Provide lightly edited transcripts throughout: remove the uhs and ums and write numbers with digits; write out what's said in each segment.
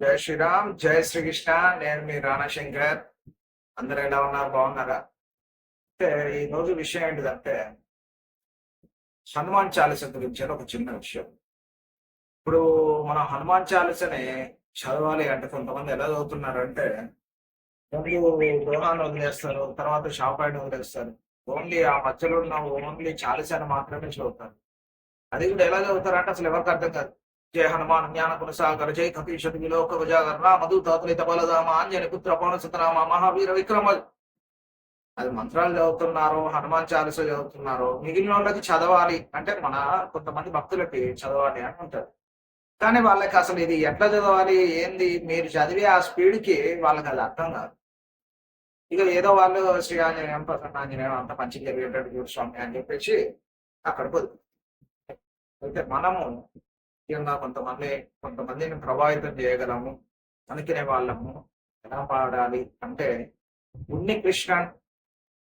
జై శ్రీరామ్, జై శ్రీకృష్ణ. నేను మీ రాణాశంకర్. అందరూ ఎలా ఉన్నారు? బాగున్నారా? అంటే ఈ రోజు విషయం ఏంటిదంటే హనుమాన్ చాలీస గురించి ఒక చిన్న విషయం. ఇప్పుడు మనం హనుమాన్ చాలీసని చదవాలి అంటే కొంతమంది ఎలా చదువుతున్నారంటే ముందు దోహాన్ని వదిలేస్తారు, తర్వాత షాపాయిని వదిలేస్తారు. ఓన్లీ ఆ మధ్యలో ఉన్న ఓన్లీ చాలీసాని మాత్రమే చదువుతారు. అది కూడా ఎలా చదువుతారంటే అసలు ఎవరికి అర్థం కాదు. జయ హనుమాన్ జ్ఞాన గుణసాగర జై కపీషతి విలోక విజాగర రామదూతాతులిత బలధామ ఆంజని పుత్ర పవన సుతనామ మహావీర విక్రమ. అది మంత్రాలు చదువుతున్నారు, హనుమాన్ చాలీస చదువుతున్నారు. మిగిలిన వాళ్ళకి చదవాలి అంటే మన కొంతమంది భక్తులకి చదవాలి అని ఉంటారు. కానీ వాళ్ళకి అసలు ఇది ఎట్లా చదవాలి ఏంది మీరు చదివే ఆ స్పీడ్కి వాళ్ళకి అది అర్థం కాదు. ఇక ఏదో వాళ్ళు శ్రీ ఆంజనేయం ప్రసన్నాంజనేయం అంత మంచిగా జరిగేటట్టు చూడు స్వామి అని చెప్పేసి అక్కడ పోదు. అయితే మనము ముఖ్యంగా కొంతమందిని ప్రభావితం చేయగలము అనుకునే వాళ్ళము ఎలా పాడాలి అంటే ఉన్ని కృష్ణన్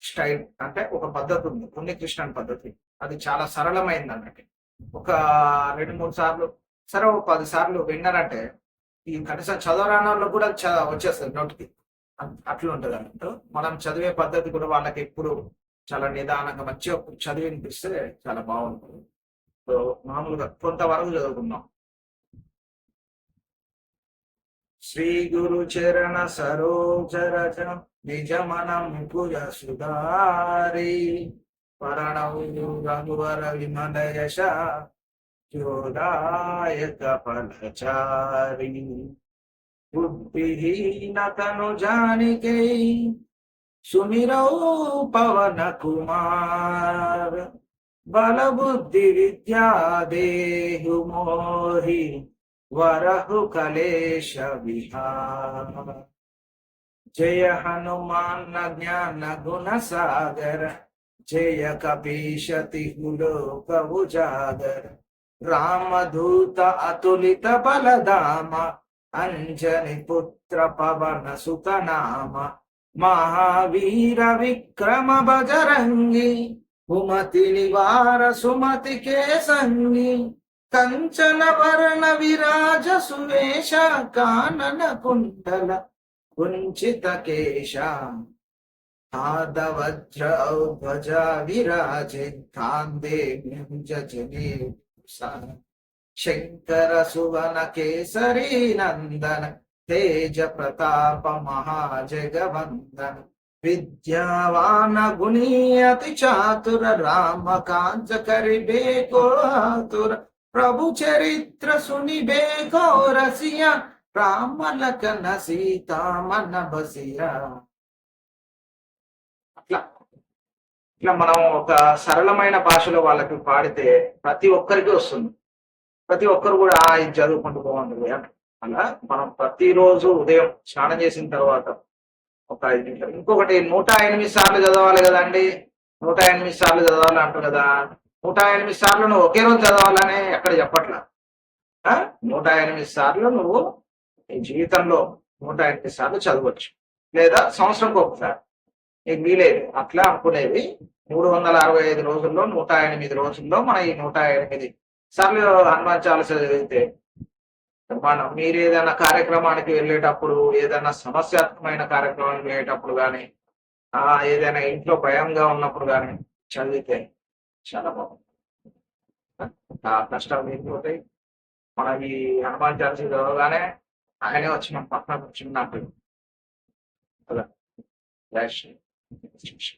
స్టైల్ అంటే ఒక పద్ధతి ఉంది. ఉన్ని కృష్ణన్ పద్ధతి అది చాలా సరళమైంది అన్నట్టు. ఒక 2-3 సార్లు సరే, ఒక 10 సార్లు విన్నారంటే ఈ కనీసం చదవరాని వాళ్ళకు కూడా వచ్చేస్తుంది నోటికి. అట్లా ఉంటుంది అన్నట్టు. మనం చదివే పద్ధతి కూడా వాళ్ళకి ఎప్పుడు చాలా నిదానంగా మంచిగా చదివి వినిపిస్తే చాలా బాగుంటుంది. సో మామూలుగా కొంతవరకు చదువుకుందాం. శ్రీ గురు చరణ సరోజ రజ నిజ మనం కుజ సుధారి పరణవు రఘువర విమల యశ యోదాయక ఫలచారి బుద్ధిహీనతను జానికే సుమిరౌ పవన కుమార్ బల బుద్ధి విద్యా దేహు మోహి వరహు కలేశ విహార. జయ హనుమాన్ జ్ఞాన గుణ సాగర జయ కపీశతి లోక ఉజాగర రామదూత అతులిత బలధామ అంజని పుత్ర పవన సుతనామ మహావీర విక్రమ బజరంగి కుమతి నివార సుమతి కేసంగి కంచన వర్ణ విరాజ సువేశ కానన కుండల కుంచిత కేశ పాదవజ్ర ధ్వజ విరాజే కాందే జనే శంకర సువన కేసరి నందన తేజ ప్రతాప మహాజగవందన విద్యావాన గుణీ అతి చాతుర రామ కాంచ కరిబేకో ఆతుర ప్రభు చరిత్ర సునిబేకో రసియా రామ లఖన సీతా మన బసియా. అట్లా ఇట్లా మనం ఒక సరళమైన భాషలో వాళ్ళకి పాడితే ప్రతి ఒక్కరికి వస్తుంది. ప్రతి ఒక్కరు కూడా ఇది చదువుకుంటూ బాగుంటుంది. అలా మనం ప్రతిరోజు ఉదయం స్నానం చేసిన తర్వాత ఒక 5 నిమిషాలు, ఇంకొకటి 108 సార్లు చదవాలి కదండి. 108 సార్లు చదవాలి అంటారు కదా. 108 సార్లు నువ్వు ఒకే రోజు చదవాలని ఎక్కడ చెప్పట్లా. 108 సార్లు నువ్వు నీ జీవితంలో 108 సార్లు చదవచ్చు, లేదా సంవత్సరంకి ఒకసారి నీకు వీలేదు అట్లా అనుకునేది. 365 రోజుల్లో 108 రోజుల్లో మన ఈ 108 సార్లు హనుమాన్ చాలీస చదివితే మనం మీరు ఏదైనా కార్యక్రమానికి వెళ్ళేటప్పుడు, ఏదైనా సమస్యాత్మకమైన కార్యక్రమానికి వెళ్ళేటప్పుడు కానీ, ఏదైనా ఇంట్లో భయంగా ఉన్నప్పుడు కానీ చదివితే చాలా బాగుంది. ఆ కష్టాలు తీరిపోతాయి. మనం ఈ హనుమాన్ చాలీస చదవగానే ఆయనే వచ్చి మన పక్కన కూర్చున్నట్టు కదా. జై శ్రీ కృష్ణ.